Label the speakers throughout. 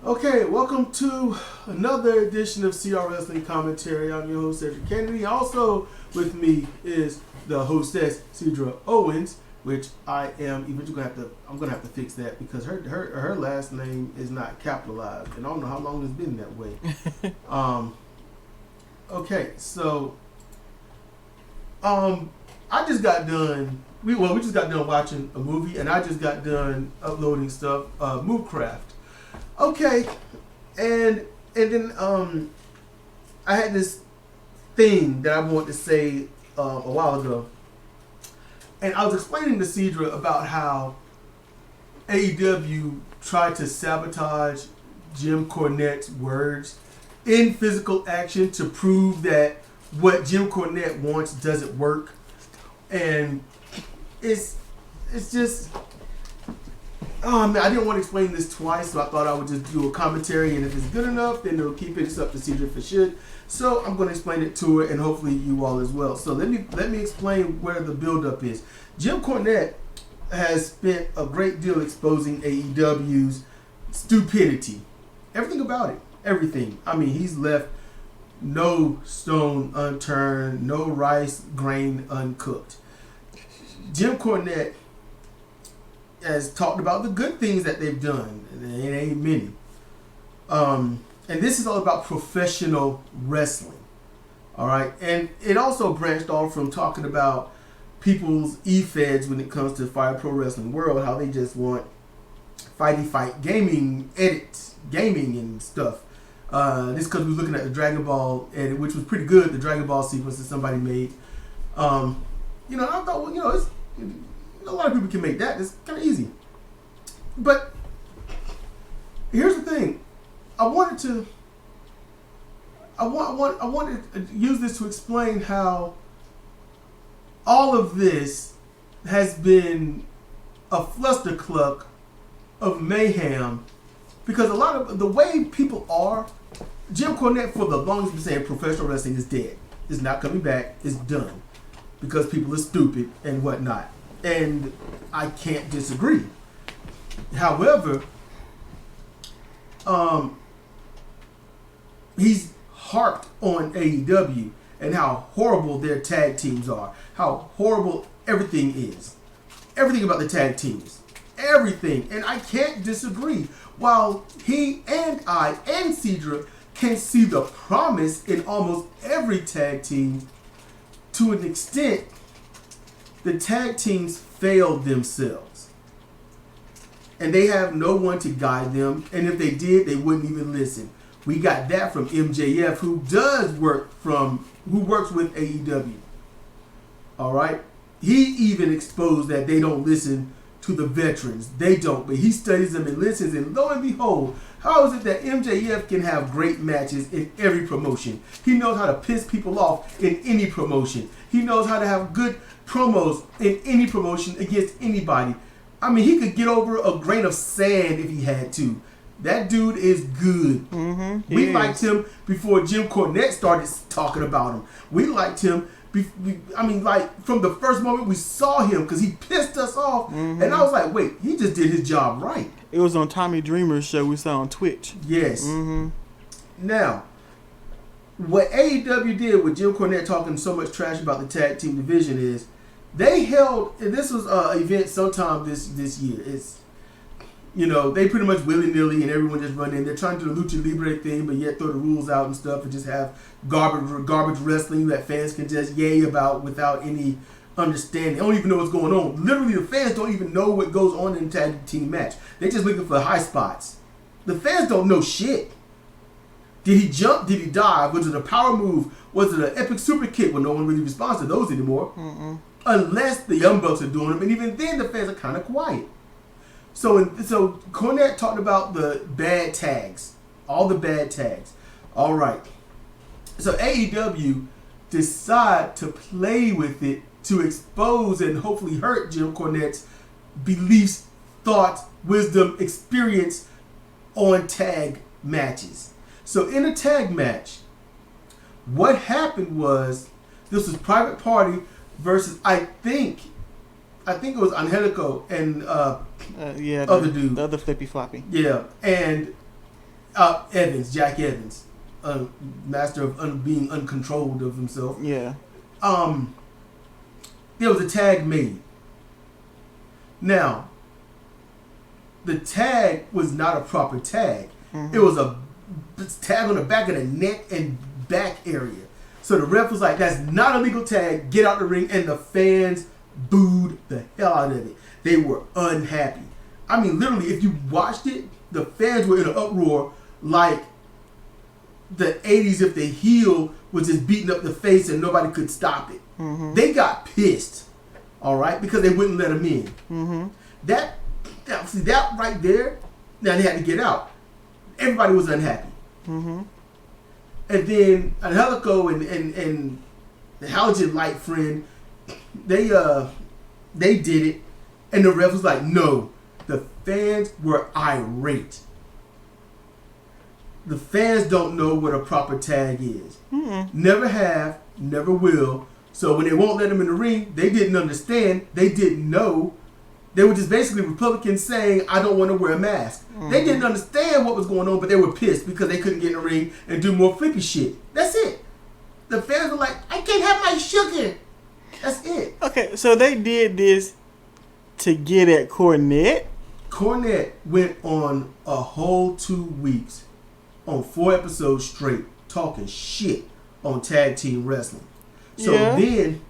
Speaker 1: Okay, welcome to another edition of CR Wrestling Commentary. I'm your host, Cedric Kennedy. Also with me is the hostess, Cedra Owens, which I am eventually I'm gonna have to fix that because her last name is not capitalized, and I don't know how long it's been that way. Okay, so I just got done. We just got done watching a movie, and I just got done uploading stuff. Movecraft. Okay, and then I had this thing that I wanted to say a while ago, and I was explaining to Cedra about how AEW tried to sabotage Jim Cornette's words in physical action to prove that what Jim Cornette wants doesn't work, and it's just. Oh man, I didn't want to explain this twice, so I thought I would just do a commentary, and if it's good enough, then it'll keep it. It's up to Cedric if it should. So I'm going to explain it to her, and hopefully you all as well. So let me explain where the buildup is. Jim Cornette has spent a great deal exposing AEW's stupidity. Everything about it. Everything. I mean, he's left no stone unturned, no rice grain uncooked. Jim Cornette has talked about the good things that they've done, and it ain't many. And this is all about professional wrestling, all right? And it also branched off from talking about people's e-feds when it comes to Fire Pro Wrestling World, how they just want fight gaming edits, gaming and stuff. This because we were looking at the Dragon Ball edit, which was pretty good, the Dragon Ball sequence that somebody made. I thought, well, it's... A lot of people can make that. It's kind of easy. But here's the thing. I wanted to use this to explain how all of this has been a flustercluck of mayhem, because a lot of the way people are, Jim Cornette for the longest been saying professional wrestling is dead. It's not coming back. It's done because people are stupid and whatnot. And I can't disagree. However, he's harped on AEW and how horrible their tag teams are, how horrible everything is. Everything about the tag teams. Everything. And I can't disagree. While he and I and Cedra can see the promise in almost every tag team, to an extent, the tag teams failed themselves. And they have no one to guide them. And if they did, they wouldn't even listen. We got that from MJF, who works with AEW. All right? He even exposed that they don't listen to the veterans. They don't, but he studies them and listens. And lo and behold, how is it that MJF can have great matches in every promotion? He knows how to piss people off in any promotion. He knows how to have good promos in any promotion against anybody. I mean, he could get over a grain of sand if he had to. That dude is good. Mm-hmm, we liked him before Jim Cornette started talking about him. We liked him. From the first moment we saw him, because he pissed us off. Mm-hmm. And I was like, wait, he just did his job right.
Speaker 2: It was on Tommy Dreamer's show we saw on Twitch.
Speaker 1: Yes. Mm-hmm. Now, what AEW did with Jim Cornette talking so much trash about the tag team division is they held, and this was an event sometime this year. It's, they pretty much willy-nilly and everyone just run in. They're trying to do the Lucha Libre thing, but yet throw the rules out and stuff and just have garbage wrestling that fans can just yay about without any understanding. They don't even know what's going on. Literally, the fans don't even know what goes on in a tag team match. They're just looking for high spots. The fans don't know shit. Did he jump? Did he dive? Was it a power move? Was it an epic super kick? Well, no one really responds to those anymore. Mm-mm. Unless the Young Bucks are doing them. And even then, the fans are kind of quiet. So Cornette talked about the bad tags. All the bad tags. All right. So AEW decide to play with it to expose and hopefully hurt Jim Cornette's beliefs, thoughts, wisdom, experience on tag matches. So in a tag match, what happened was, this was Private Party versus, I think it was Angelico and other dude.
Speaker 2: The other flippy floppy.
Speaker 1: Yeah, and Jack Evans, master of being uncontrolled of himself.
Speaker 2: Yeah.
Speaker 1: There was a tag made. Now, the tag was not a proper tag. It was a tag on the back of the neck and back area. So the ref was like, that's not a legal tag, get out the ring, and the fans booed the hell out of it. They were unhappy. I mean, literally, if you watched it, the fans were in an uproar like the 80s if the heel was just beating up the face and nobody could stop it. They got pissed, all right, because they wouldn't let him in. That right there, now they had to get out. Everybody was unhappy. And then Angelico and the Halogen Light friend, they did it, and the ref was like, no. The fans were irate. The fans don't know what a proper tag is. Never have, never will. So when they won't let them in the ring, they didn't understand. They didn't know. They were just basically Republicans saying, I don't want to wear a mask. They didn't understand what was going on, but they were pissed because they couldn't get in the ring and do more flippy shit. That's it. The fans were like, I can't have my sugar. That's it.
Speaker 2: Okay, so they did this to get at Cornette?
Speaker 1: Cornette went on a whole 2 weeks on 4 episodes straight talking shit on tag team wrestling. So then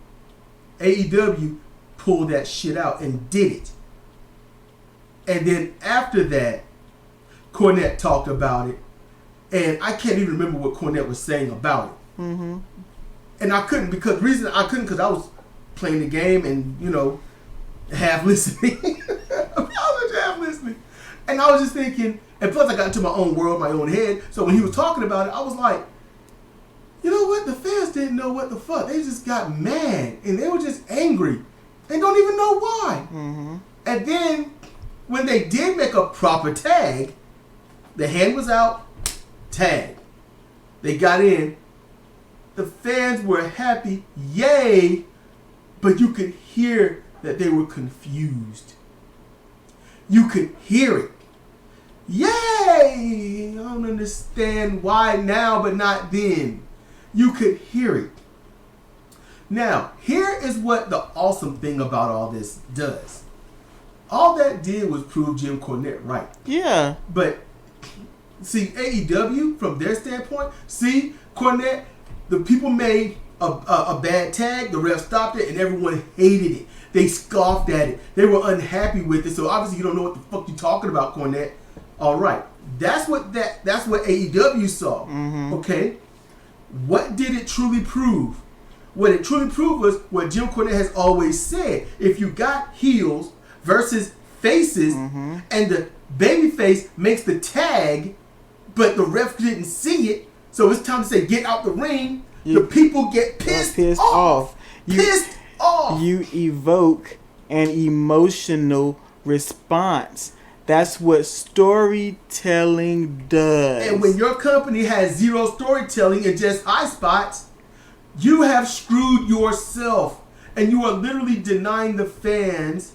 Speaker 1: AEW pulled that shit out and did it. And then after that, Cornette talked about it. And I can't even remember what Cornette was saying about it. And I couldn't because I was playing the game and, you know, half listening. I was half listening. And I was just thinking, and plus I got into my own world, my own head. So when he was talking about it, I was like, you know what? The fans didn't know what the fuck. They just got mad. And they were just angry. They don't even know why. And then when they did make a proper tag, the hand was out, tag. They got in. The fans were happy, yay, but you could hear that they were confused. You could hear it. Yay! I don't understand why now but not then. You could hear it. Now, here is what the awesome thing about all this does. All that did was prove Jim Cornette right.
Speaker 2: Yeah.
Speaker 1: But, see, AEW, from their standpoint, see, Cornette, the people made a bad tag, the ref stopped it, and everyone hated it. They scoffed at it. They were unhappy with it. So obviously you don't know what the fuck you're talking about, Cornette. All right. That's what AEW saw. Okay? What did it truly prove? What it truly proved was what Jim Cornette has always said. If you got heels versus faces, and the baby face makes the tag, but the ref didn't see it, so it's time to say, get out the ring, the people get pissed off. Pissed off.
Speaker 2: You evoke an emotional response. That's what storytelling does.
Speaker 1: And when your company has zero storytelling and just high spots, you have screwed yourself. And you are literally denying the fans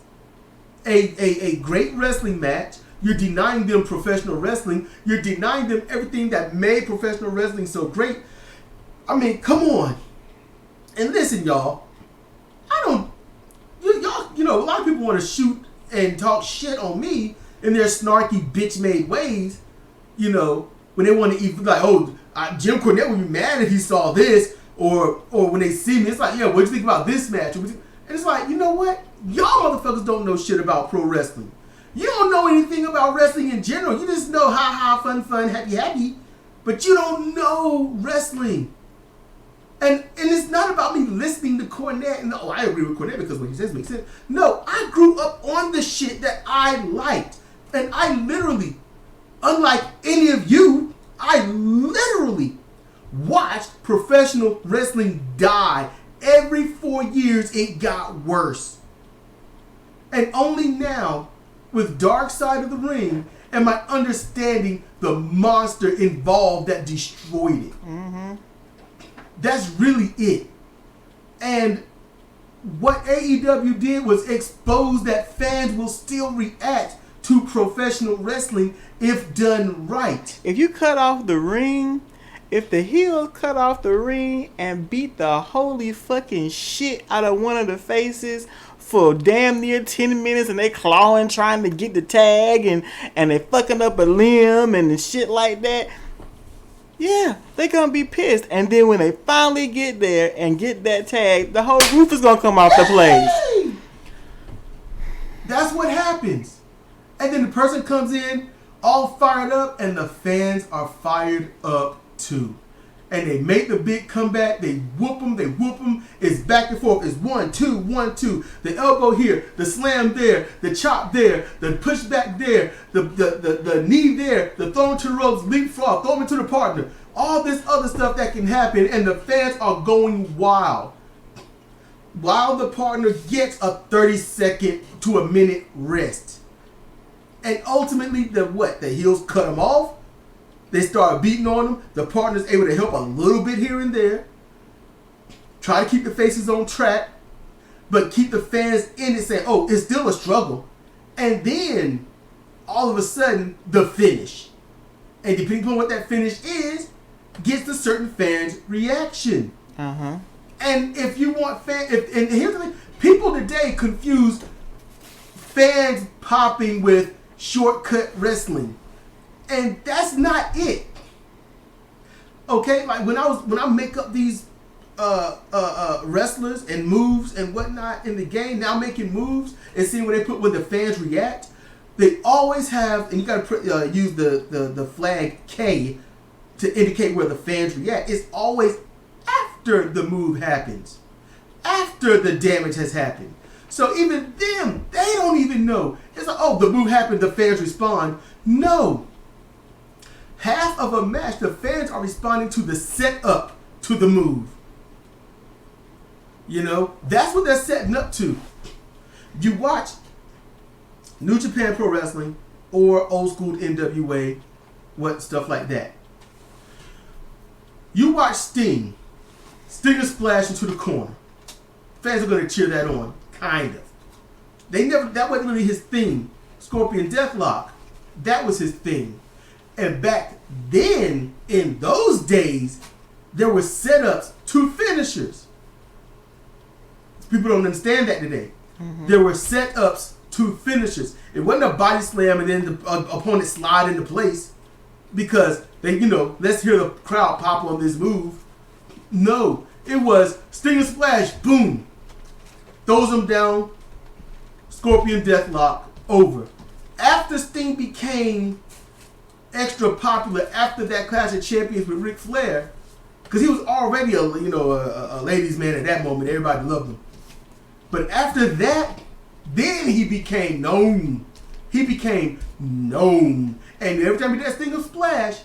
Speaker 1: a great wrestling match. You're denying them professional wrestling. You're denying them everything that made professional wrestling so great. I mean, come on. And listen, y'all. You know, a lot of people want to shoot and talk shit on me in their snarky, bitch-made ways. You know, when they want to even like, Jim Cornette would be mad if he saw this. Or when they see me, it's like, what'd you think about this match? And it's like, you know what? Y'all motherfuckers don't know shit about pro wrestling. You don't know anything about wrestling in general. You just know ha, fun, happy. But you don't know wrestling. And it's not about me listening to Cornette and I agree with Cornette because what he says makes sense. No, I grew up on the shit that I liked. And I literally, unlike any of you, I literally watched professional wrestling die. Every 4 years it got worse. And only now, with Dark Side of the Ring, am I understanding the monster involved that destroyed it. That's really it. And what AEW did was expose that fans will still react to professional wrestling if done right.
Speaker 2: If you cut off the ring, if the heels cut off the ring and beat the holy fucking shit out of one of the faces for damn near 10 minutes and they clawing trying to get the tag and they fucking up a limb and shit like that, yeah, they gonna be pissed. And then when they finally get there and get that tag, the whole roof is gonna come off the place.
Speaker 1: That's what happens. And then the person comes in all fired up and the fans are fired up too. And they make the big comeback. They whoop them. It's back and forth. It's 1, 2, 1, 2. The elbow here, the slam there, the chop there, the push back there, the knee there, the throw into the ropes, leapfrog, throw him into the partner. All this other stuff that can happen, and the fans are going wild. While the partner gets a 30-second to a minute rest. And ultimately, the heels cut them off. They start beating on them. The partner's able to help a little bit here and there. Try to keep the faces on track. But keep the fans in it saying, oh, it's still a struggle. And then, all of a sudden, the finish. And depending on what that finish is, gets a certain fan's reaction.
Speaker 2: Uh-huh.
Speaker 1: And if you want fans... And here's the thing. People today confuse fans popping with shortcut wrestling. And that's not it. Okay, like when I make up these wrestlers and moves and whatnot in the game, now making moves and seeing when the fans react, they always have, and you gotta use the flag K to indicate where the fans react. It's always after the move happens, after the damage has happened. So even them, they don't even know. It's like, oh, the move happened, the fans respond. No. Half of a match, the fans are responding to the setup to the move. You know, that's what they're setting up to. You watch New Japan Pro Wrestling or old school NWA, stuff like that. You watch Sting. Stinger splash into the corner. Fans are going to cheer that on, kind of. That wasn't really his thing. Scorpion Deathlock, that was his thing. And back then, in those days, there were setups to finishers. People don't understand that today. Mm-hmm. There were setups to finishers. It wasn't a body slam and then the opponent slide into place because they, let's hear the crowd pop on this move. No, it was Stinger Splash, boom. Throws them down, Scorpion Deathlock, over. After Sting became extra popular after that Clash of Champions with Ric Flair, because he was already a ladies' man at that moment. Everybody loved him. But after that, then he became known. And every time he did that Stinger Splash,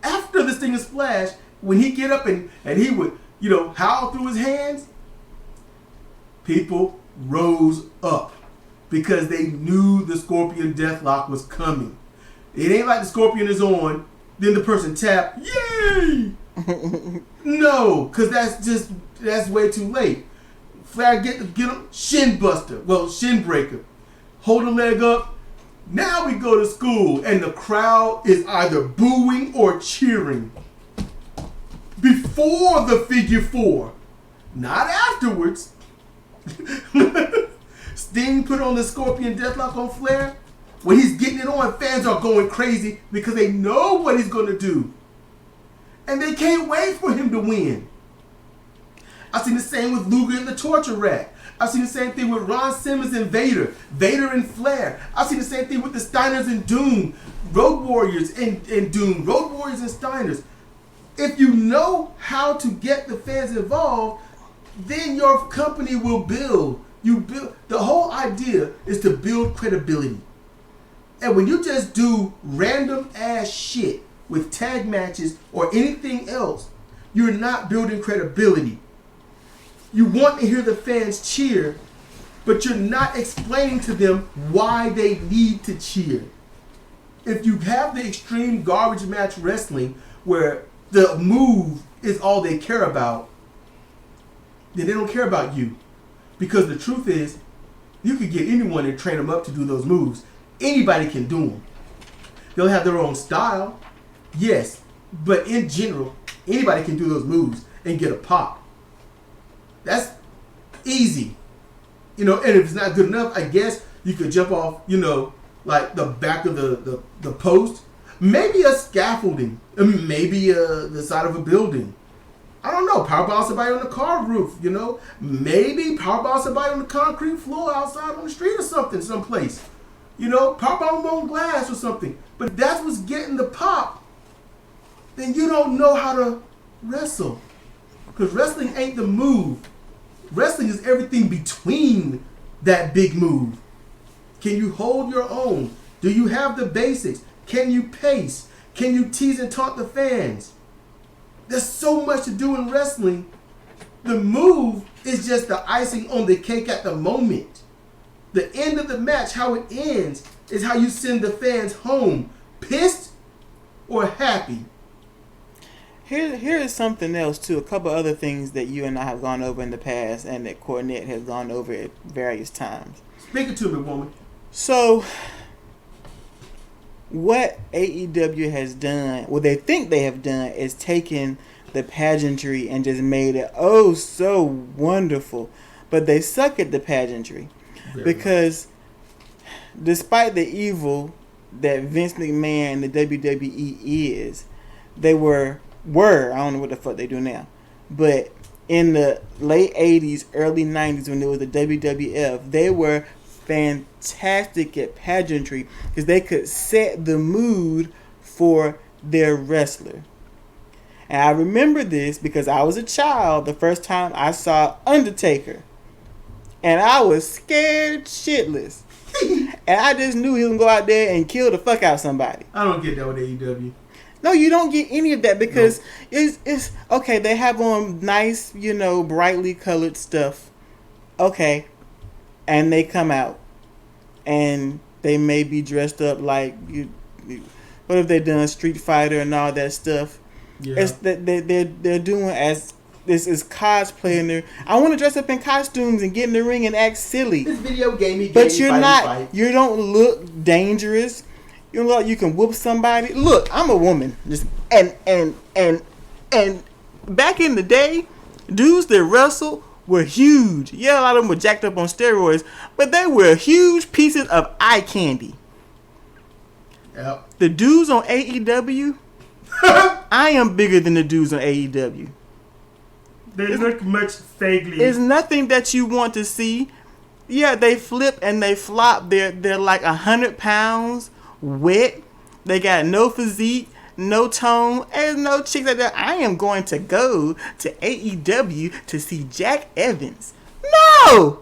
Speaker 1: after the Stinger Splash, when he get up and he would, howl through his hands, people rose up because they knew the Scorpion Deathlock was coming. It ain't like the Scorpion is on, then the person tap, yay! No, because that's way too late. Flair get him, shin buster, shin breaker. Hold the leg up. Now we go to school, and the crowd is either booing or cheering. Before the figure four, not afterwards. Sting put on the Scorpion Deathlock on Flair. When he's getting it on, fans are going crazy because they know what he's going to do. And they can't wait for him to win. I've seen the same with Luger and the Torture Rack. I've seen the same thing with Ron Simmons and Vader. Vader and Flair. I've seen the same thing with the Steiners and Doom. Road Warriors and Doom. Road Warriors and Steiners. If you know how to get the fans involved, then your company will build. The whole idea is to build credibility. And when you just do random ass shit with tag matches or anything else, you're not building credibility. You want to hear the fans cheer, but you're not explaining to them why they need to cheer. If you have the extreme garbage match wrestling where the move is all they care about, then they don't care about you. Because the truth is, you could get anyone and train them up to do those moves. anybody can do them. They'll have their own style, yes, but in general, anybody can do those moves and get a pop. That's easy. And if it's not good enough, I guess you could jump off, like the back of the post. Maybe a scaffolding. Maybe the side of a building. I don't know. Powerbomb somebody on the car roof, Maybe powerbomb somebody on the concrete floor outside on the street or something, someplace. Powerbomb on glass or something. But if that's what's getting the pop, then you don't know how to wrestle. Because wrestling ain't the move. Wrestling is everything between that big move. Can you hold your own? Do you have the basics? Can you pace? Can you tease and taunt the fans? There's so much to do in wrestling. The move is just the icing on the cake at the moment. The end of the match, how it ends, is how you send the fans home. Pissed or happy.
Speaker 2: Here is something else too. A couple other things that you and I have gone over in the past, and that Cornette has gone over at various times.
Speaker 1: Speak it to me, woman.
Speaker 2: So, what AEW has done, what they think they have done, is taken the pageantry and just made it so wonderful. But they suck at the pageantry. Because despite the evil that Vince McMahon and the WWE is, they were, I don't know what the fuck they do now, but in the late 80s, early 90s, when there was the WWF, they were fantastic at pageantry because they could set the mood for their wrestler. And I remember this because I was a child the first time I saw Undertaker. And I was scared shitless. And I just knew he was going to go out there and kill the fuck out of somebody.
Speaker 1: I don't get that with AEW.
Speaker 2: No, you don't get any of that because it's okay, they have on nice, brightly colored stuff. Okay. And they come out. And they may be dressed up like, what have they done? Street Fighter and all that stuff. Yeah. It's that they're doing as this is cosplay in there. I want to dress up in costumes and get in the ring and act silly.
Speaker 1: This video gamey,
Speaker 2: but you're not. You don't look dangerous. You look like you can whoop somebody. Look, I'm a woman. And back in the day, dudes that wrestled were huge. Yeah, a lot of them were jacked up on steroids, but they were huge pieces of eye candy.
Speaker 1: Yep.
Speaker 2: The dudes on AEW, I am bigger than the dudes on AEW.
Speaker 3: They look much vaguely.
Speaker 2: It's nothing that you want to see. Yeah, they flip and they flop. They're like 100 pounds, wet. They got no physique, no tone. There's no chicks like that. I am going to go to AEW to see Jack Evans. No!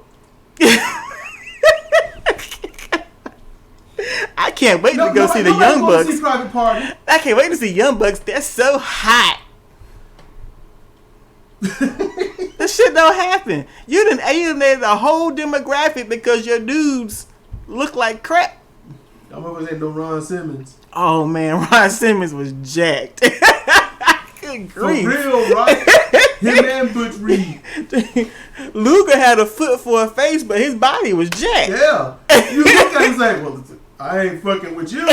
Speaker 2: I can't wait to go see the Young Bucks.
Speaker 1: See Private Party.
Speaker 2: I can't wait to see Young Bucks. They're so hot. That shit don't happen. You done alienated the whole demographic because your dudes look like crap.
Speaker 1: I remember saying no Ron Simmons.
Speaker 2: Oh man, Ron Simmons was jacked. Good grief.
Speaker 1: For real, right? Him and Butch Reed.
Speaker 2: Luger had a foot for a face, but his body was jacked.
Speaker 1: Yeah. You look at him and say, well, I ain't fucking with you.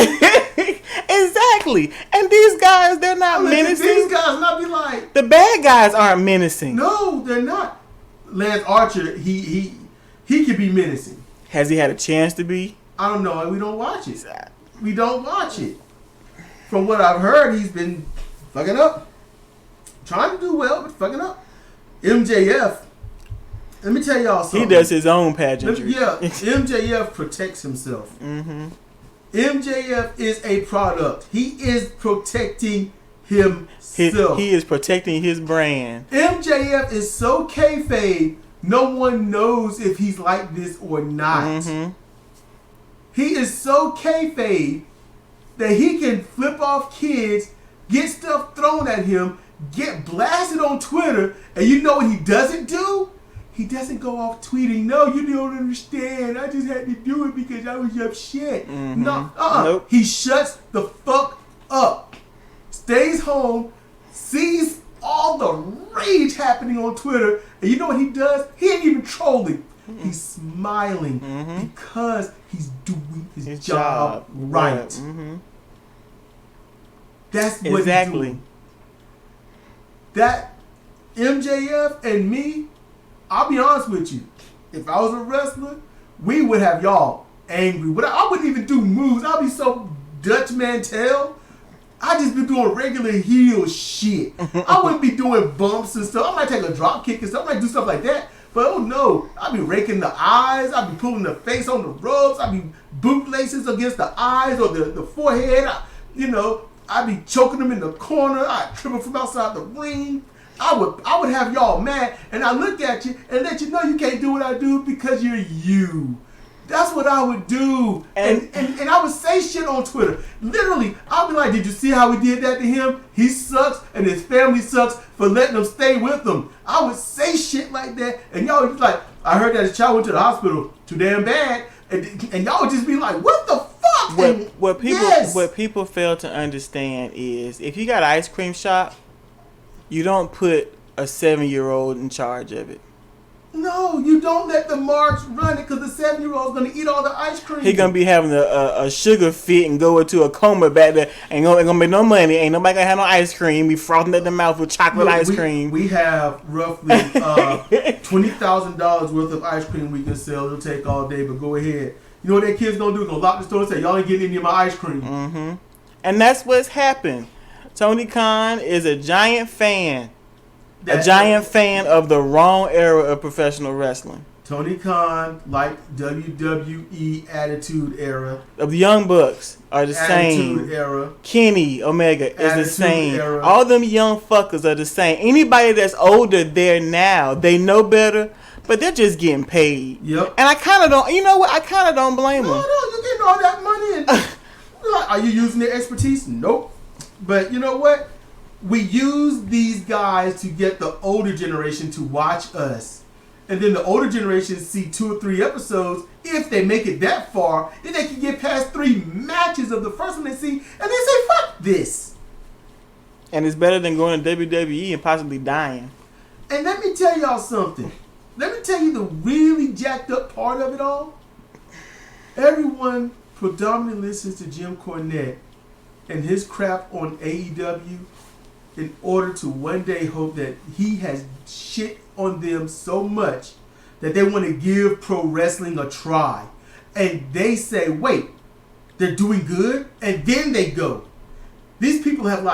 Speaker 2: Exactly. And these guys, they're not menacing.
Speaker 1: These guys not be like...
Speaker 2: The bad guys aren't menacing.
Speaker 1: No, they're not. Lance Archer, he can be menacing.
Speaker 2: Has he had a chance to be?
Speaker 1: I don't know. We don't watch it. We don't watch it. From what I've heard, he's been fucking up. Trying to do well, but fucking up. MJF, let me tell y'all something.
Speaker 2: He does his own pageantry.
Speaker 1: Yeah, MJF protects himself.
Speaker 2: Mm-hmm.
Speaker 1: MJF is a product. He is protecting himself.
Speaker 2: He is protecting his brand.
Speaker 1: MJF is so kayfabe, no one knows if he's like this or not.
Speaker 2: Mm-hmm.
Speaker 1: He is so kayfabe that he can flip off kids, get stuff thrown at him, get blasted on Twitter, and you know what he doesn't do? He doesn't go off tweeting, no, you don't understand. I just had to do it because I was upset.
Speaker 2: Mm-hmm.
Speaker 1: No,
Speaker 2: Nope.
Speaker 1: He shuts the fuck up. Stays home, sees all the rage happening on Twitter, and you know what he does? He ain't even trolling. He's smiling because he's doing his job
Speaker 2: job
Speaker 1: right.
Speaker 2: Mm-hmm.
Speaker 1: That's what
Speaker 2: Exactly.
Speaker 1: he's doing. That MJF and me, I'll be honest with you. If I was a wrestler, we would have y'all angry. But I wouldn't even do moves. I'd be so Dutch Mantel. I'd just be doing regular heel shit. I wouldn't be doing bumps and stuff. I might take a drop kick and stuff. I might do stuff like that. But oh no, I'd be raking the eyes. I'd be pulling the face on the ropes. I'd be bootlaces against the eyes or the forehead. I'd be choking them in the corner. I'd trip from outside the ring. I would have y'all mad, and I look at you and let you know you can't do what I do because you're you. That's what I would do. And I would say shit on Twitter. Literally, I'd be like, did you see how we did that to him? He sucks, and his family sucks for letting him stay with them. I would say shit like that, and y'all would be like, I heard that his child went to the hospital. Too damn bad. And y'all would just be like, what the fuck?
Speaker 2: What people fail to understand is if you got an ice cream shop, you don't put a 7-year-old in charge of it.
Speaker 1: No, you don't let the marks run it because the 7-year-old's going to eat all the ice cream.
Speaker 2: He going to be having a sugar fit and go into a coma back there. Ain't going to make no money. Ain't nobody going to have no ice cream. Be frothing at the mouth with chocolate ice cream.
Speaker 1: We have roughly $20,000 worth of ice cream we can sell. It'll take all day, but go ahead. You know what that kid's going to do? Going to lock the store and say, y'all ain't getting any of my ice cream.
Speaker 2: Mm-hmm. And that's what's happened. Tony Khan is a giant fan. A giant fan of the wrong era of professional wrestling.
Speaker 1: Tony Khan, like WWE Attitude Era.
Speaker 2: Of the Young Bucks are the same.
Speaker 1: Attitude Era.
Speaker 2: Kenny Omega is
Speaker 1: Attitude
Speaker 2: the same.
Speaker 1: Era.
Speaker 2: All them young fuckers are the same. Anybody that's older there now, they know better, but they're just getting paid.
Speaker 1: Yep.
Speaker 2: And I kind of don't, you know what? I kind of don't blame them.
Speaker 1: No, you're getting all that money. And are you using their expertise? Nope. But you know what? We use these guys to get the older generation to watch us. And then the older generation see 2 or 3 episodes. If they make it that far, then they can get past 3 matches of the first one they see. And they say, fuck this.
Speaker 2: And it's better than going to WWE and possibly dying.
Speaker 1: And let me tell y'all something. Let me tell you the really jacked up part of it all. Everyone predominantly listens to Jim Cornette and his crap on AEW in order to one day hope that he has shit on them so much that they want to give pro wrestling a try. And they say, wait, they're doing good? And then they go. These people have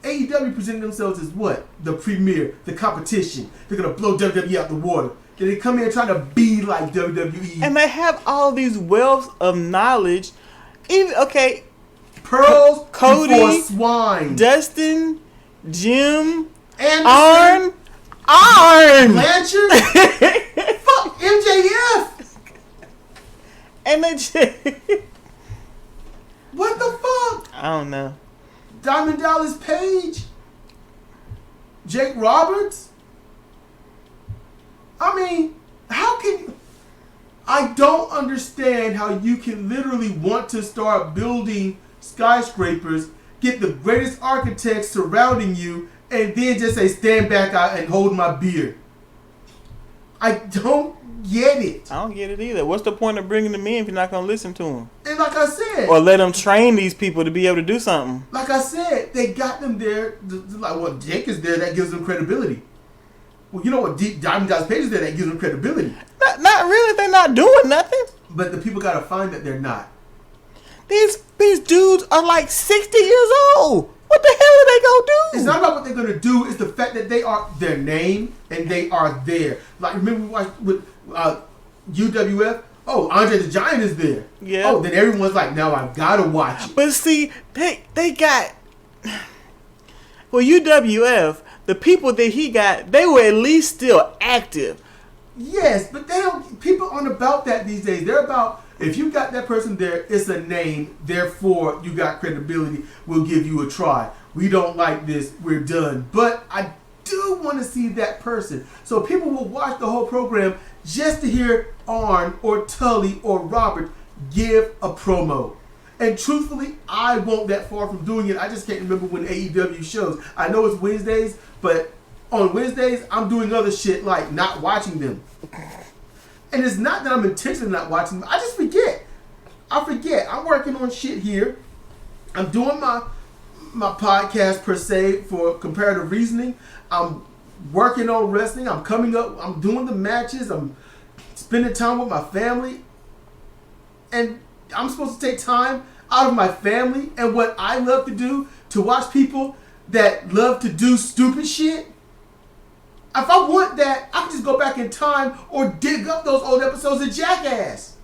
Speaker 1: AEW presented themselves as what? The premier, the competition. They're going to blow WWE out the water. Then they come here trying to be like WWE.
Speaker 2: And they have all these wealths of knowledge.
Speaker 1: Pearls
Speaker 2: Cody,
Speaker 1: before swine.
Speaker 2: Dustin, Jim,
Speaker 1: Anderson,
Speaker 2: Arn,
Speaker 1: Blanchard, fuck MJF.
Speaker 2: And they just
Speaker 1: what the fuck?
Speaker 2: I don't know.
Speaker 1: Diamond Dallas Page, Jake Roberts. I mean, how can I don't understand how you can literally want to start building skyscrapers, get the greatest architects surrounding you, and then just say, stand back out and hold my beer. I don't get it.
Speaker 2: I don't get it either. What's the point of bringing them in if you're not going to listen to them?
Speaker 1: And like I said,
Speaker 2: or let them train these people to be able to do something.
Speaker 1: Like I said, they got them there. Jake is there, that gives them credibility. Well, you know what? Diamond Dallas Page is there, that gives them credibility.
Speaker 2: Not really. They're not doing nothing.
Speaker 1: But the people got to find that they're not.
Speaker 2: These dudes are like 60 years old. What the hell are they gonna do?
Speaker 1: It's not about what they're gonna do. It's the fact that they are their name and they are there. Like remember we watched with UWF. Oh, Andre the Giant is there.
Speaker 2: Yeah.
Speaker 1: Oh, then everyone's like, now I've gotta watch it.
Speaker 2: But see, they got UWF. The people that he got, they were at least still active.
Speaker 1: Yes, but they don't. People aren't about that these days. They're about. If you got that person there, it's a name. Therefore, you got credibility. We'll give you a try. We don't like this. We're done. But I do want to see that person. So people will watch the whole program just to hear Arn or Tully or Robert give a promo. And truthfully, I won't that far from doing it. I just can't remember when AEW shows. I know it's Wednesdays, but on Wednesdays, I'm doing other shit like not watching them. And it's not that I'm intentionally not watching them. I just forget. I forget. I'm working on shit here. I'm doing my podcast per se for comparative reasoning. I'm working on wrestling. I'm coming up. I'm doing the matches. I'm spending time with my family. And I'm supposed to take time out of my family and what I love to do to watch people that love to do stupid shit. If I want that, I can just go back in time or dig up those old episodes of Jackass.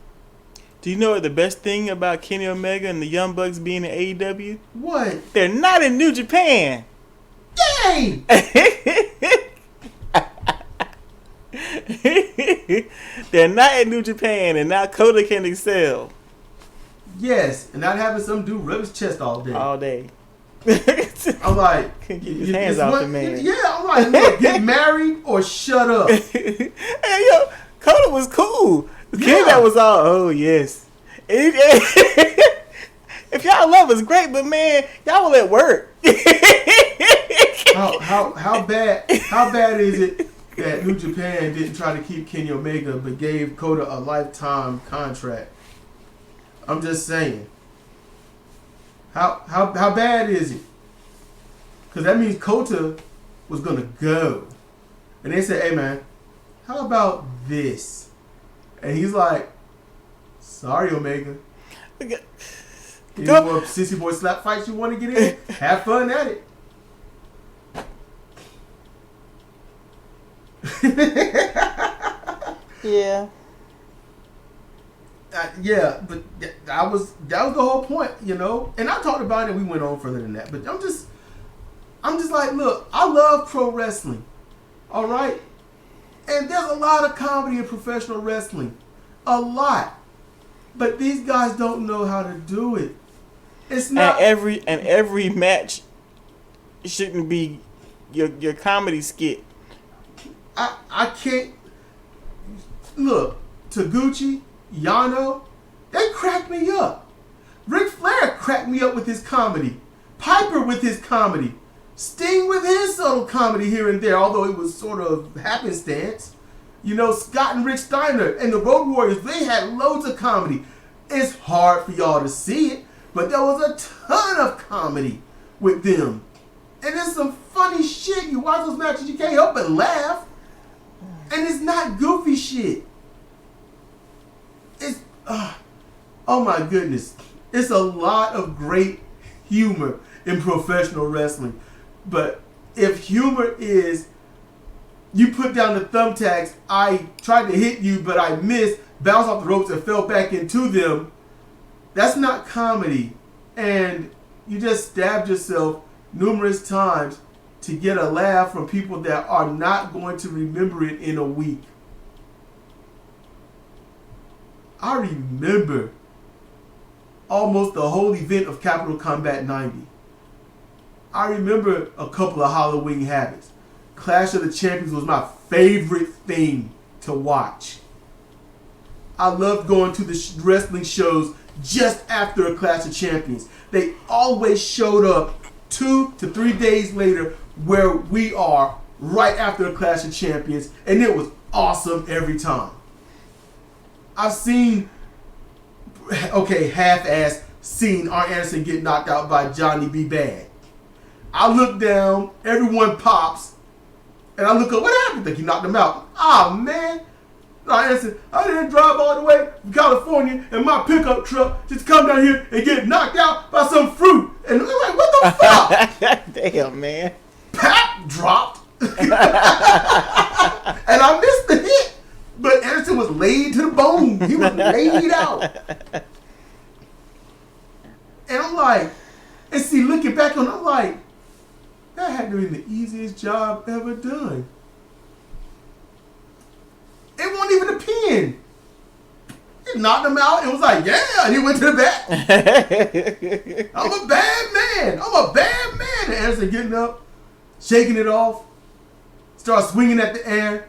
Speaker 2: Do you know what the best thing about Kenny Omega and the Young Bucks being in AEW?
Speaker 1: What?
Speaker 2: They're not in New Japan.
Speaker 1: Yay!
Speaker 2: They're not in New Japan, and now Kota can excel.
Speaker 1: Yes, and not having some dude rub his chest all day.
Speaker 2: All day.
Speaker 1: I'm like,
Speaker 2: Can't get his hands off the man.
Speaker 1: Yeah, I'm like, look, get married or shut up.
Speaker 2: Hey, yo, Kota was cool.
Speaker 1: Yeah.
Speaker 2: Kenny, that was all, oh, yes. If y'all love us, great, but man, y'all will at work.
Speaker 1: How bad is it that New Japan didn't try to keep Kenny Omega but gave Kota a lifetime contract? I'm just saying. How bad is it? Because that means Kota was gonna go, and they said, "Hey man, how about this?" And he's like, "Sorry, Omega. Any more sissy boy slap fights you want to get in? Have fun at it."
Speaker 2: Yeah.
Speaker 1: Yeah, but that was the whole point, you know. And I talked about it. We went on further than that, but I'm just like, look, I love pro wrestling, all right. And there's a lot of comedy in professional wrestling, a lot. But these guys don't know how to do it. It's not
Speaker 2: every match shouldn't be your comedy skit.
Speaker 1: I can't look. Taguchi, Yano, they cracked me up. Ric Flair cracked me up with his comedy. Piper with his comedy. Sting with his subtle comedy here and there, although it was sort of happenstance. You know, Scott and Rick Steiner and the Road Warriors, they had loads of comedy. It's hard for y'all to see it, but there was a ton of comedy with them. And there's some funny shit. You watch those matches, you can't help but laugh. And it's not goofy shit. It's, oh my goodness. It's a lot of great humor in professional wrestling. But if humor is, you put down the thumbtacks, I tried to hit you, but I missed, bounced off the ropes and fell back into them, that's not comedy. And you just stabbed yourself numerous times to get a laugh from people that are not going to remember it in a week. I remember almost the whole event of Capital Combat 90. I remember a couple of Halloween Havocs. Clash of the Champions was my favorite thing to watch. I loved going to the wrestling shows just after a Clash of Champions. They always showed up 2 to 3 days later where we are right after a Clash of Champions, and it was awesome every time. I've seen, half-ass seen Arn Anderson get knocked out by Johnny B. Bad. I look down, everyone pops, and I look up, what happened? I think he knocked him out. Ah, man. Arn Anderson, I didn't drive all the way from California in my pickup truck just to come down here and get knocked out by some fruit. And I'm like, what the fuck?
Speaker 2: Damn, man.
Speaker 1: Pap dropped. And I missed the hit. But Anderson was laid to the bone. He was laid out. And I'm like, and see, looking back on it, I'm like, that had to be the easiest job ever done. It wasn't even a pin. He knocked him out and was like, yeah, and he went to the back. I'm a bad man. And Anderson getting up, shaking it off, started swinging at the air,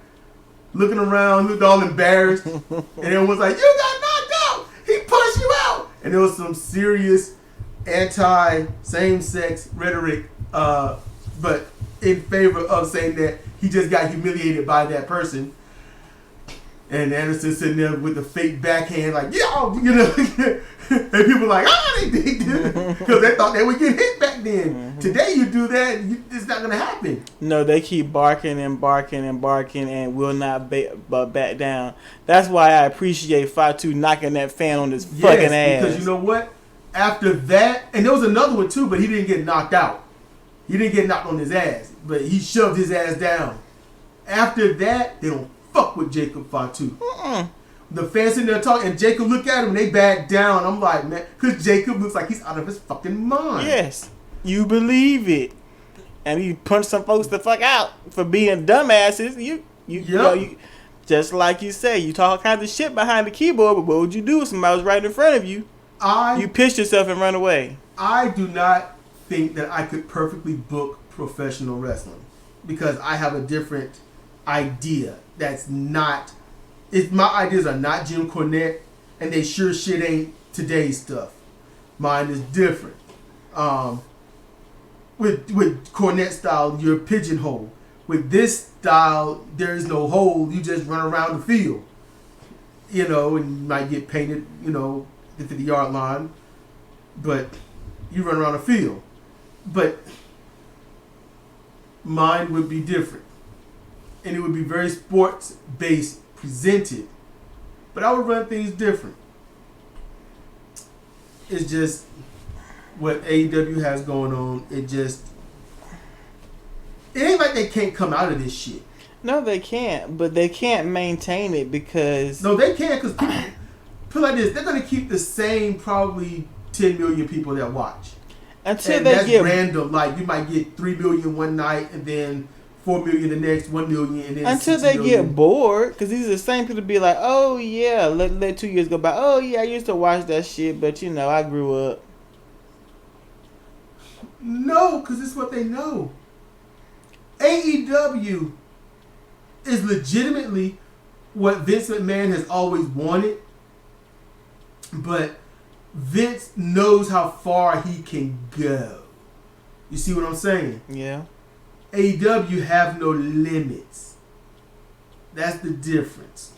Speaker 1: looking around, looked all embarrassed. And everyone was like, you got knocked out. He pushed you out. And there was some serious anti-same-sex rhetoric, but in favor of saying that he just got humiliated by that person. And Anderson sitting there with the fake backhand, like, yo, you know. And people like, they did because they thought they would get hit back then. Mm-hmm. Today, you do that, it's not going to happen.
Speaker 2: No, they keep barking and barking and barking and will not back down. That's why I appreciate Fatu knocking that fan on his fucking ass.
Speaker 1: Because you know what? After that, and there was another one too, but he didn't get knocked out. He didn't get knocked on his ass, but he shoved his ass down. After that, they don't fuck with Jacob Fatu. The fans in there talking, and Jacob look at him, and they back down. I'm like, man, because Jacob looks like he's out of his fucking mind.
Speaker 2: Yes, you believe it. And he punched some folks the fuck out for being dumbasses. You know, just like you say, you talk all kinds of shit behind the keyboard, but what would you do if somebody was right in front of you? You pissed yourself and run away.
Speaker 1: I do not think that I could perfectly book professional wrestling because I have a different idea. That's not. My ideas are not Jim Cornette, and they sure shit ain't today's stuff. Mine is different. With Cornette style, you're pigeonholed. With this style, there is no hole. You just run around the field. You know, and you might get painted, you know, at the yard line, but you run around the field. But mine would be different. And it would be very sports-based presented. But I would run things different. It's just what AEW has going on. It ain't like they can't come out of this shit.
Speaker 2: No, they can't. But they can't maintain it because...
Speaker 1: No, they can't because people... Put it like this, they're going to keep the same probably 10 million people that watch.
Speaker 2: Until they get...
Speaker 1: random. Like, you might get 3 million one night and then 4 million the next, 1 million and then
Speaker 2: until they get bored. Because these are the same people be like, oh, yeah, let 2 years go by. Oh, yeah, I used to watch that shit, but, you know, I grew up.
Speaker 1: No, because it's what they know. AEW is legitimately what Vince McMahon has always wanted. But Vince knows how far he can go. You see what I'm saying?
Speaker 2: Yeah.
Speaker 1: AEW have no limits. That's the difference.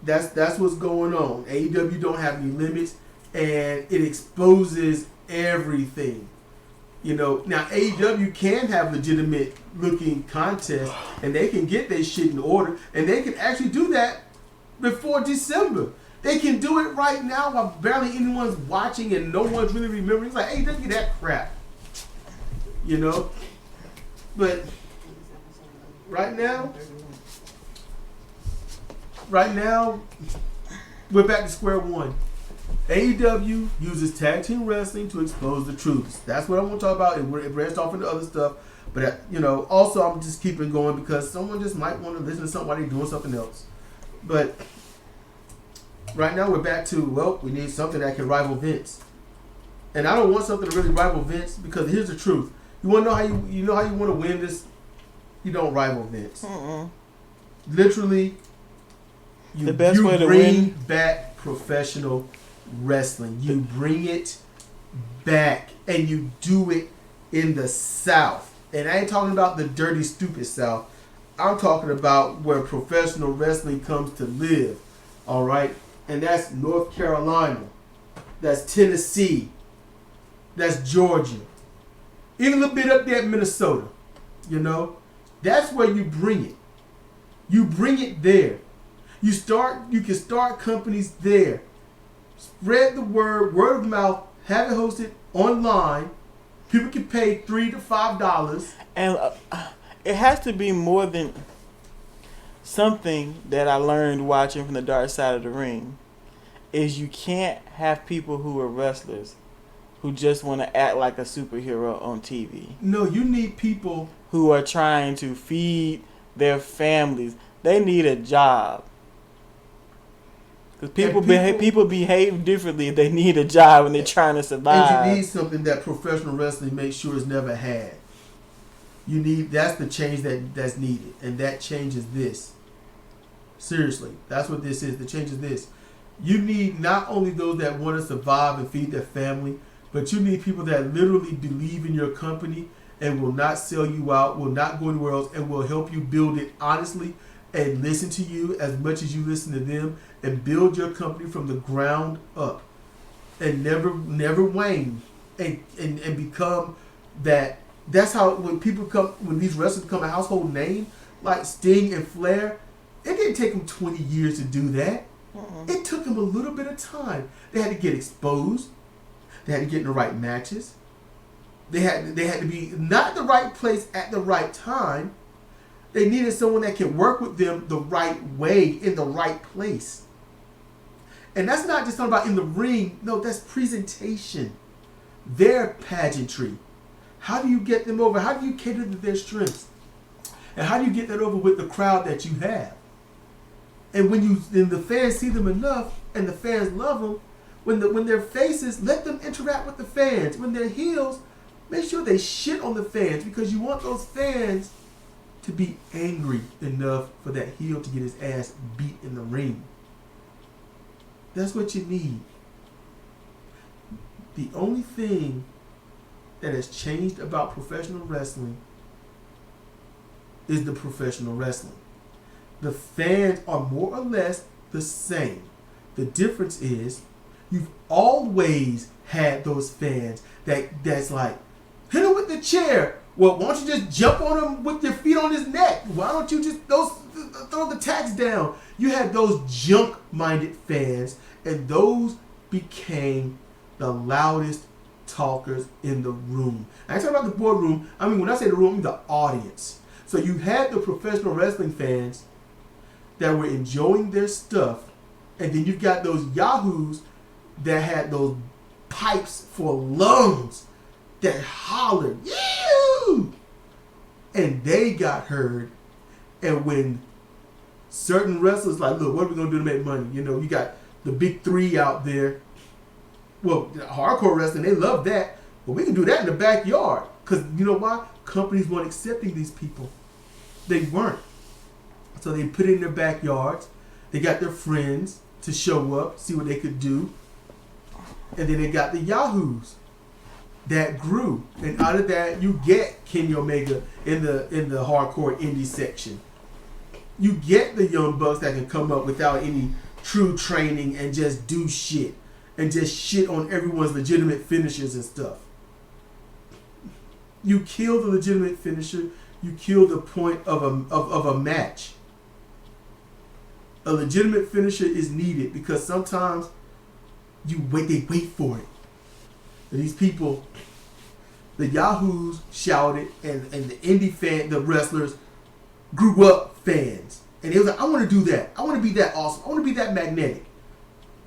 Speaker 1: That's what's going on. AEW don't have any limits, and it exposes everything. You know, now AEW can have legitimate looking contests, and they can get their shit in order, and they can actually do that before December. They can do it right now while barely anyone's watching and no one's really remembering. It's like, hey, don't get that crap. You know? But right now, we're back to square one. AEW uses tag team wrestling to expose the truths. That's what I want to talk about. It branched off into other stuff. But, you know, also I'm just keeping going because someone just might want to listen to something while they're doing something else. But... right now we're back to, well, we need something that can rival Vince. And I don't want something to really rival Vince because here's the truth. You want to know how you want to win this? You don't rival Vince. Literally, you bring back professional wrestling. You bring it back and you do it in the South. And I ain't talking about the dirty, stupid South. I'm talking about where professional wrestling comes to live. All right? And that's North Carolina. That's Tennessee. That's Georgia. Even a little bit up there in Minnesota. You know? That's where you bring it. You bring it there. You can start companies there. Spread the word of mouth, have it hosted online. People can pay $3 to $5.
Speaker 2: And it has to be more than... something that I learned watching from the dark side of the ring is you can't have people who are wrestlers who just want to act like a superhero on TV.
Speaker 1: No, you need people
Speaker 2: who are trying to feed their families. They need a job. Because people behave differently if they need a job when they're trying to survive.
Speaker 1: And you need something that professional wrestling makes sure it's never had. That's the change that's needed. And that change is this. Seriously, that's what this is. The change is this. You need not only those that want to survive and feed their family, but you need people that literally believe in your company and will not sell you out, will not go anywhere else, and will help you build it honestly and listen to you as much as you listen to them, and build your company from the ground up, and never wane, and become that. That's how when these wrestlers become a household name, like Sting and Flair, it didn't take them 20 years to do that. It took them a little bit of time. They had to get exposed. They had to get in the right matches. They had to be not the right place at the right time. They needed someone that can work with them the right way in the right place. And that's not just talking about in the ring. No, that's presentation. Their pageantry. How do you get them over? How do you cater to their strengths? And how do you get that over with the crowd that you have? And when the fans see them enough and the fans love them, when they're faces, let them interact with the fans. When they're heels, make sure they shit on the fans, because you want those fans to be angry enough for that heel to get his ass beat in the ring. That's what you need. The only thing that has changed about professional wrestling is the professional wrestling. The fans are more or less the same. The difference is you've always had those fans that's like, hit him with the chair. Well, why don't you just jump on him with your feet on his neck? Why don't you just throw the tax down? You had those junk-minded fans, and those became the loudest talkers in the room. I ain't talking about the boardroom. I mean, when I say the room, I mean the audience. So you had the professional wrestling fans that were enjoying their stuff, and then you've got those yahoos that had those pipes for lungs that hollered, "Yoo!" And they got heard. And when certain wrestlers like, look, what are we gonna do to make money? You know, you got the big three out there. Well, hardcore wrestling, they love that. But we can do that in the backyard. Because you know why? Companies weren't accepting these people. They weren't. So they put it in their backyards. They got their friends to show up, see what they could do. And then they got the yahoos that grew. And out of that, you get Kenny Omega in the hardcore indie section. You get the young bucks that can come up without any true training and just do shit. And just shit on everyone's legitimate finishers and stuff. You kill the legitimate finisher. You kill the point of a match. A legitimate finisher is needed because sometimes they wait for it. And these people, the yahoos shouted, and the indie the wrestlers grew up fans. And they was like, I want to do that. I want to be that awesome. I want to be that magnetic.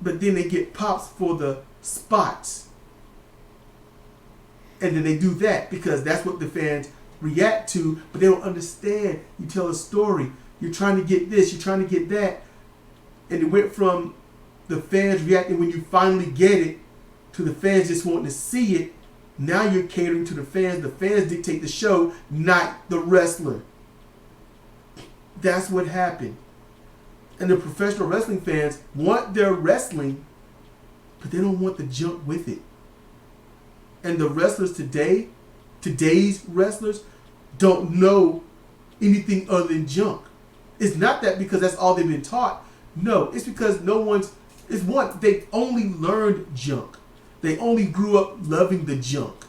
Speaker 1: But then they get pops for the spots. And then they do that because that's what the fans react to, but they don't understand. You tell a story. You're trying to get this. You're trying to get that. And it went from the fans reacting when you finally get it to the fans just wanting to see it. Now you're catering to the fans. The fans dictate the show, not the wrestler. That's what happened. And the professional wrestling fans want their wrestling, but they don't want the junk with it. And the wrestlers today's wrestlers, don't know anything other than junk. It's not that because that's all they've been taught. No, it's because they only learned junk. They only grew up loving the junk.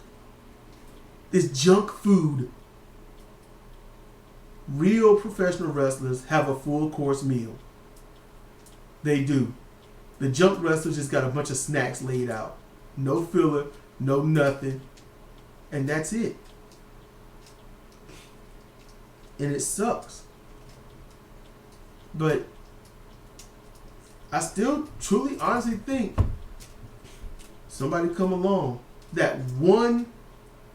Speaker 1: It's junk food. Real professional wrestlers have a full course meal. They do. The junk wrestlers just got a bunch of snacks laid out. No filler, no nothing. And that's it. And it sucks. But I still truly honestly think somebody come along, that one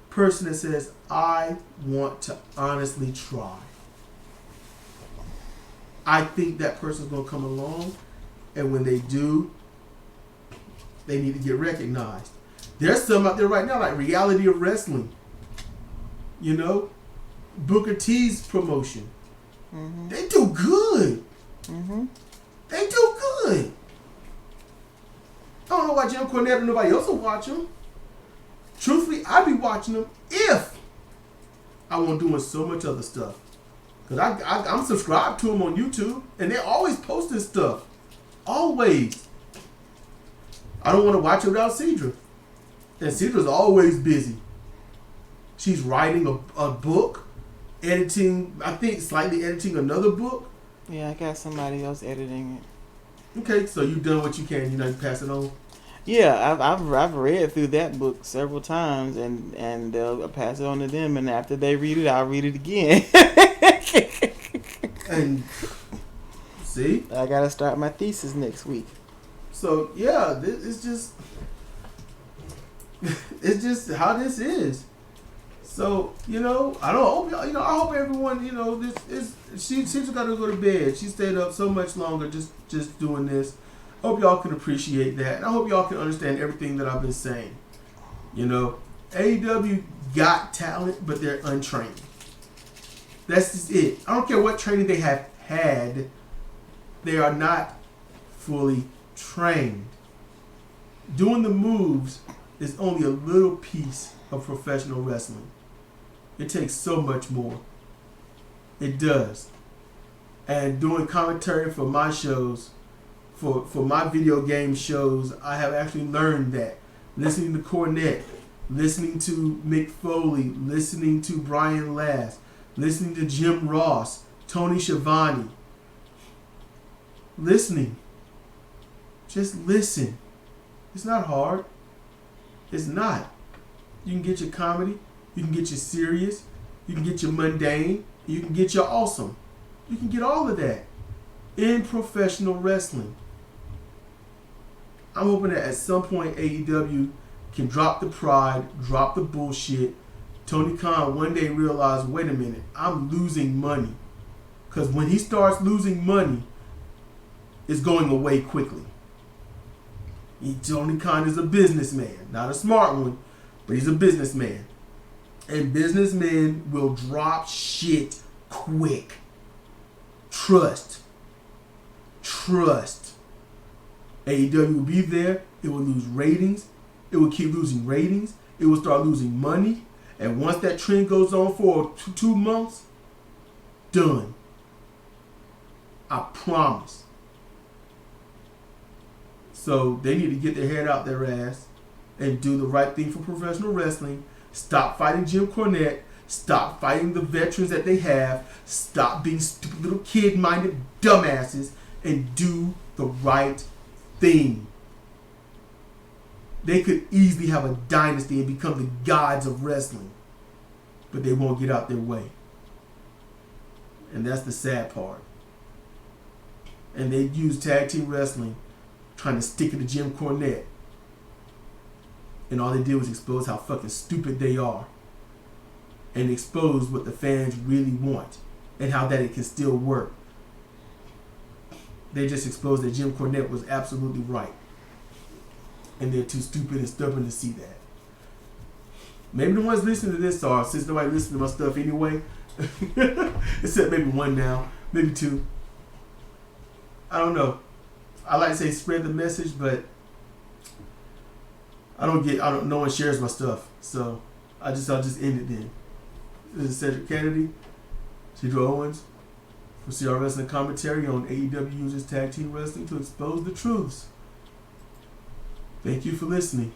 Speaker 1: person that says, I want to honestly try. I think that person's going to come along, and when they do, they need to get recognized. There's some out there right now, like Reality of Wrestling. You know? Booker T's promotion. Mm-hmm. They do good. Mm-hmm. They do good. I don't know why Jim Cornette and nobody else will watch them. Truthfully, I'd be watching them if I wasn't doing so much other stuff. Because I'm subscribed to them on YouTube, and they're always posting stuff. Always. I don't want to watch it without Cedra. And Cedra's always busy. She's writing a book, editing, I think slightly editing another book.
Speaker 2: Yeah, I got somebody else editing it.
Speaker 1: Okay, so you've done what you can, you pass it on.
Speaker 2: Yeah, I've read through that book several times, and I'll pass it on to them, and after they read it, I'll read it again.
Speaker 1: And see,
Speaker 2: I gotta start my thesis next week.
Speaker 1: So yeah, it's just how this is. So I don't hope I hope everyone this is she just got to go to bed. She stayed up so much longer just doing this. Hope y'all can appreciate that, and I hope y'all can understand everything that I've been saying. AEW got talent, but they're untrained. That's just it. I don't care what training they have had. They are not fully trained. Doing the moves is only a little piece of professional wrestling. It takes so much more. It does. And doing commentary for my shows, for my video game shows, I have actually learned that. Listening to Cornette, listening to Mick Foley, listening to Brian Last, listening to Jim Ross, Tony Schiavone. Listening. Just listen. It's not hard. It's not. You can get your comedy, you can get your serious, you can get your mundane, you can get your awesome. You can get all of that in professional wrestling. I'm hoping that at some point AEW can drop the pride, drop the bullshit. Tony Khan one day realize, wait a minute, I'm losing money. Because when he starts losing money, it's going away quickly. Tony Khan is a businessman, not a smart one, but he's a businessman. And businessmen will drop shit quick. Trust. AEW will be there. It will lose ratings. It will keep losing ratings. It will start losing money. And once that trend goes on for 2 months, done. I promise. So they need to get their head out their ass and do the right thing for professional wrestling. Stop fighting Jim Cornette. Stop fighting the veterans that they have. Stop being stupid little kid-minded dumbasses and do the right thing. They could easily have a dynasty and become the gods of wrestling, but they won't get out their way. And that's the sad part. And they use tag team wrestling trying to stick it to Jim Cornette. And all they did was expose how fucking stupid they are. And expose what the fans really want. And how that it can still work. They just exposed that Jim Cornette was absolutely right. And they're too stupid and stubborn to see that. Maybe the ones listening to this are, since nobody listens to my stuff anyway. Except maybe one now. Maybe two. I don't know. I like to say spread the message, but no one shares my stuff. So I'll just end it then. This is Cedric Kennedy, Cedro Owens, for CR Wrestling Commentary on AEW uses tag team wrestling to expose the truths. Thank you for listening.